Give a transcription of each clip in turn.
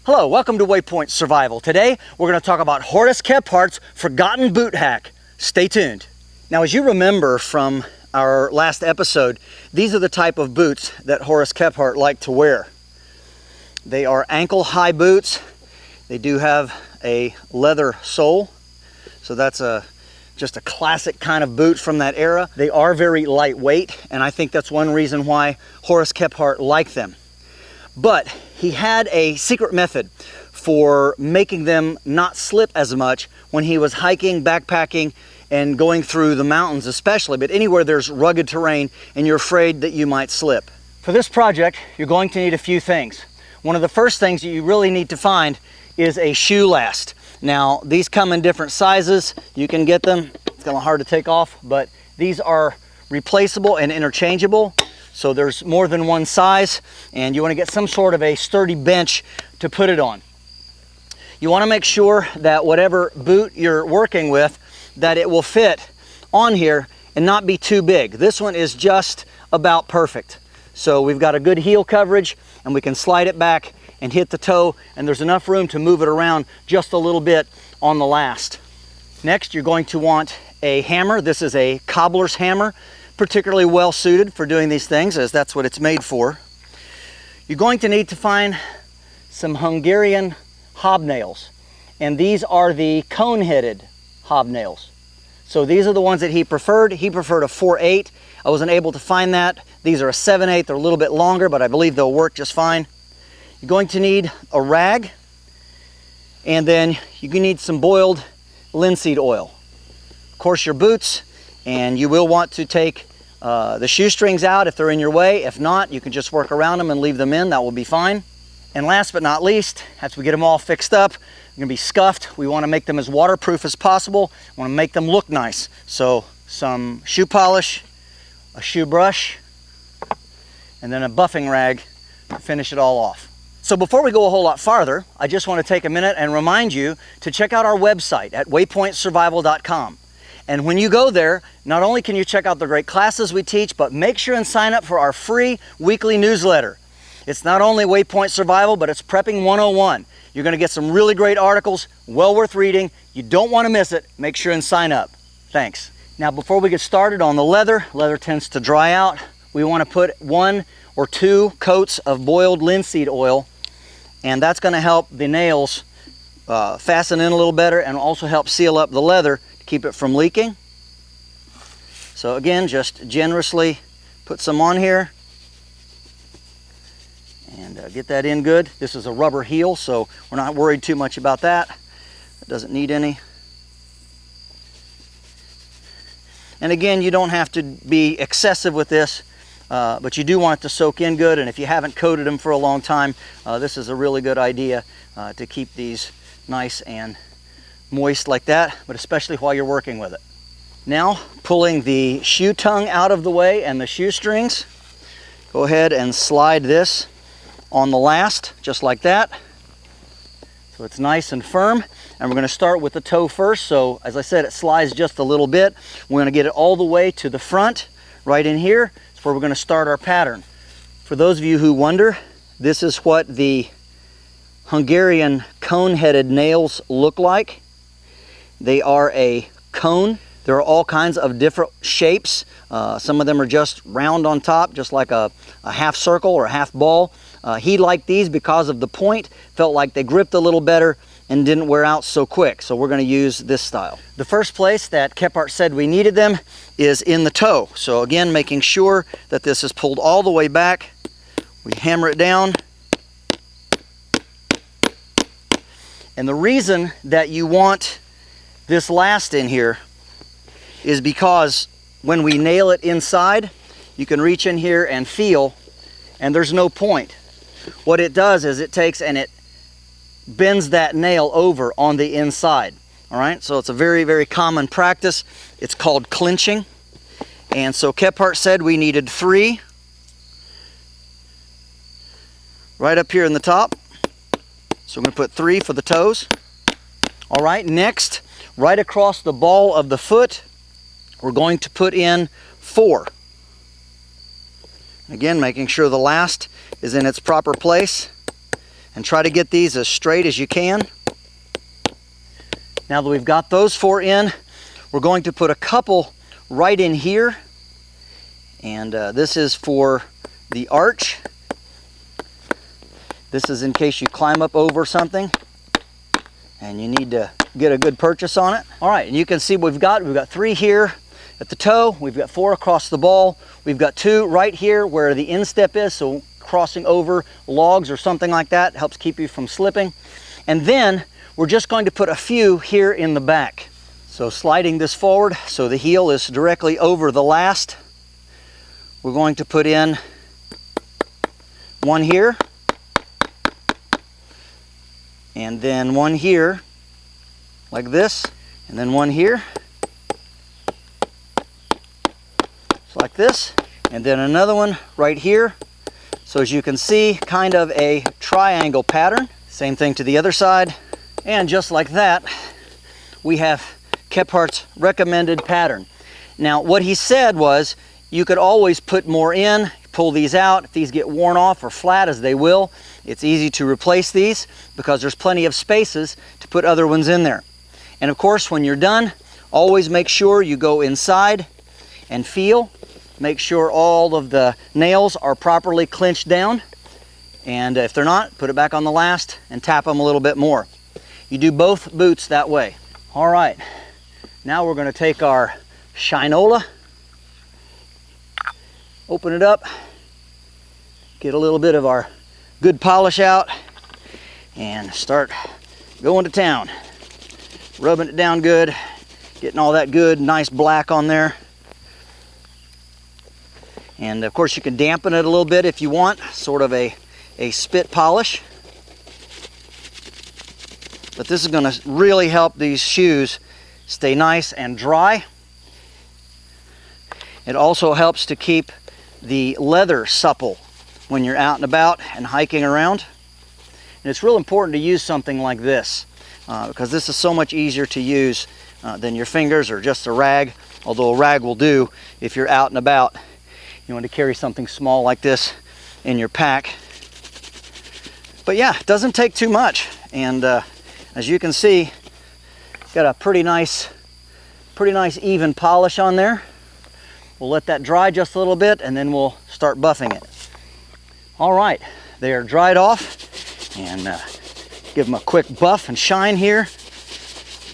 Hello, welcome to WayPoint Survival. Today, we're going to talk about Horace Kephart's forgotten boot hack. Stay tuned. Now, as you remember from our last episode, these are the type of boots that Horace Kephart liked to wear. They are ankle-high boots. They do have a leather sole, so that's just a classic kind of boot from that era. They are very lightweight, and I think that's one reason why Horace Kephart liked them. But he had a secret method for making them not slip as much when he was hiking, backpacking, and going through the mountains especially, but anywhere there's rugged terrain and you're afraid that you might slip. For this project, you're going to need a few things. One of the first things that you really need to find is a shoe last. Now, these come in different sizes. You can get them. It's kind of hard to take off, but these are replaceable and interchangeable. So there's more than one size, and you want to get some sort of a sturdy bench to put it on. You want to make sure that whatever boot you're working with, that it will fit on here and not be too big. This one is just about perfect. So we've got a good heel coverage, and we can slide it back and hit the toe, and there's enough room to move it around just a little bit on the last. Next, you're going to want a hammer. This is a cobbler's hammer, particularly well suited for doing these things, as that's what it's made for. You're going to need to find some Hungarian hobnails, and these are the cone-headed hobnails. So these are the ones that he preferred. He preferred a 4/8. I wasn't able to find that. These are a 7/8. They're a little bit longer, but I believe they'll work just fine. You're going to need a rag, and then you can need some boiled linseed oil. Of course, your boots, and you will want to take the shoestrings out if they're in your way. If not, you can just work around them and leave them in. That will be fine. And last but not least, as we get them all fixed up, they're going to be scuffed. We want to make them as waterproof as possible. We want to make them look nice. So some shoe polish, a shoe brush, and then a buffing rag to finish it all off. So before we go a whole lot farther, I just want to take a minute and remind you to check out our website at waypointsurvival.com. And when you go there, not only can you check out the great classes we teach, but make sure and sign up for our free weekly newsletter. It's not only WayPoint Survival, but it's Prepping 101. You're going to get some really great articles, well worth reading. You don't want to miss it. Make sure and sign up. Thanks. Now, before we get started on the leather tends to dry out. We want to put 1 or 2 coats of boiled linseed oil, and that's going to help the nails fasten in a little better and also help seal up the leather to keep it from leaking. So again, just generously put some on here and get that in good. This is a rubber heel, so we're not worried too much about that. It doesn't need any. And again, you don't have to be excessive with this, but you do want it to soak in good, and if you haven't coated them for a long time, this is a really good idea to keep these nice and moist like that, but especially while you're working with it. Now, pulling the shoe tongue out of the way and the shoestrings, go ahead and slide this on the last, just like that. So it's nice and firm, and we're going to start with the toe first. So as I said, it slides just a little bit. We're going to get it all the way to the front, right in here. That's where we're going to start our pattern. For those of you who wonder, this is what the Hungarian cone-headed nails look like. They are a cone. There are all kinds of different shapes. Some of them are just round on top, just like a half circle or a half ball. He liked these because of the point, felt like they gripped a little better and didn't wear out so quick. So we're going to use this style. The first place that Kephart said we needed them is in the toe. So again, making sure that this is pulled all the way back. We hammer it down. And the reason that you want this last in here is because when we nail it inside, you can reach in here and feel, and there's no point. What it does is it takes and it bends that nail over on the inside. All right, so it's a very, very common practice. It's called clinching. And so Kephart said we needed 3 right up here in the top. So we're going to put 3 for the toes. All right, next, right across the ball of the foot, we're going to put in 4. Again, making sure the last is in its proper place. and try to get these as straight as you can. Now that we've got those 4 in, we're going to put a couple right in here, and this is for the arch. This is in case you climb up over something and you need to get a good purchase on it. All right, and you can see we've got 3 here at the toe, we've got 4 across the ball, we've got 2 right here where the instep is, so crossing over logs or something like that helps keep you from slipping. And then we're just going to put a few here in the back. So sliding this forward so the heel is directly over the last, we're going to put in 1 here, and then 1 here like this, and then 1 here just like this, and then another one right here. So as you can see, kind of a triangle pattern. Same thing to the other side, and just like that we have Kephart's recommended pattern. Now what he said was you could always put more in, pull these out. If these get worn off or flat, as they will, it's easy to replace these because there's plenty of spaces to put other ones in there. And of course, when you're done, always make sure you go inside and feel. Make sure all of the nails are properly clinched down. And if they're not, put it back on the last and tap them a little bit more. You do both boots that way. All right, now we're going to take our Shinola, open it up, get a little bit of our good polish out, and start going to town. Rubbing it down good, getting all that good, nice black on there. And of course you can dampen it a little bit if you want, sort of a spit polish. But this is going to really help these shoes stay nice and dry. It also helps to keep the leather supple when you're out and about and hiking around. And it's real important to use something like this because this is so much easier to use than your fingers or just a rag, although a rag will do if you're out and about. You want to carry something small like this in your pack. But yeah, it doesn't take too much, and as you can see, got a pretty nice even polish on there. We'll let that dry just a little bit and then we'll start buffing it. All right, they are dried off, and give them a quick buff and shine here.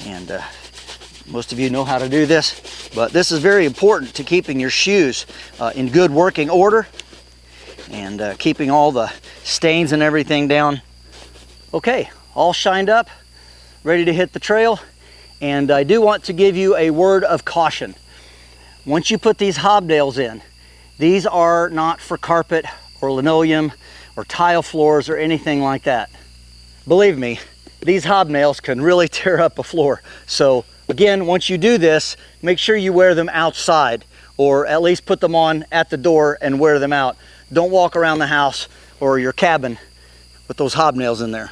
And most of you know how to do this, but this is very important to keeping your shoes in good working order and keeping all the stains and everything down. Okay, all shined up, ready to hit the trail. And I do want to give you a word of caution. Once you put these hobnails in, these are not for carpet or linoleum or tile floors or anything like that. Believe me, these hobnails can really tear up a floor. So again, once you do this, make sure you wear them outside, or at least put them on at the door and wear them out. Don't walk around the house or your cabin with those hobnails in there.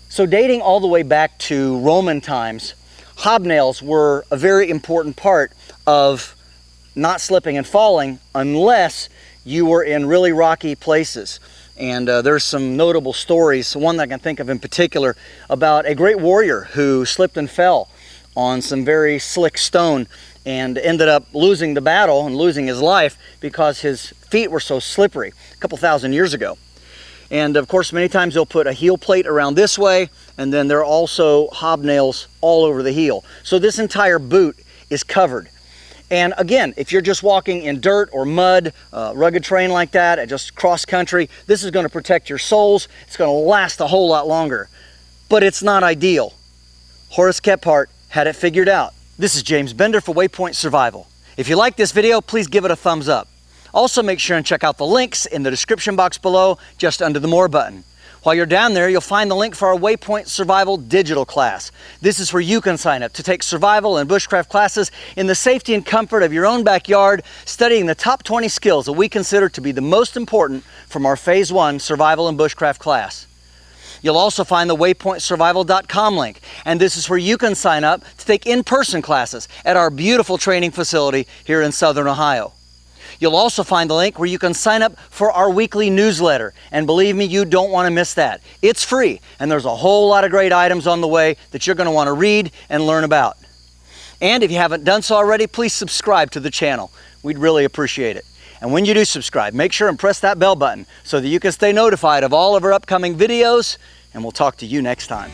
So dating all the way back to Roman times, hobnails were a very important part of not slipping and falling unless you were in really rocky places. And there's some notable stories, one that I can think of in particular, about a great warrior who slipped and fell on some very slick stone and ended up losing the battle and losing his life because his feet were so slippery a couple thousand years ago. And of course, many times they'll put a heel plate around this way, and then there are also hobnails all over the heel. So this entire boot is covered. And again, if you're just walking in dirt or mud, rugged terrain like that, and just cross country, this is going to protect your soles. It's going to last a whole lot longer. But it's not ideal. Horace Kephart had it figured out. This is James Bender for WayPoint Survival. If you like this video, please give it a thumbs up. Also, make sure and check out the links in the description box below, just under the More button. While you're down there, you'll find the link for our WayPoint Survival digital class. This is where you can sign up to take survival and bushcraft classes in the safety and comfort of your own backyard, studying the top 20 skills that we consider to be the most important from our Phase 1 Survival and Bushcraft class. You'll also find the waypointsurvival.com link, and this is where you can sign up to take in-person classes at our beautiful training facility here in Southern Ohio. You'll also find the link where you can sign up for our weekly newsletter. And believe me, you don't want to miss that. It's free, and there's a whole lot of great items on the way that you're going to want to read and learn about. And if you haven't done so already, please subscribe to the channel. We'd really appreciate it. And when you do subscribe, make sure and press that bell button so that you can stay notified of all of our upcoming videos, and we'll talk to you next time.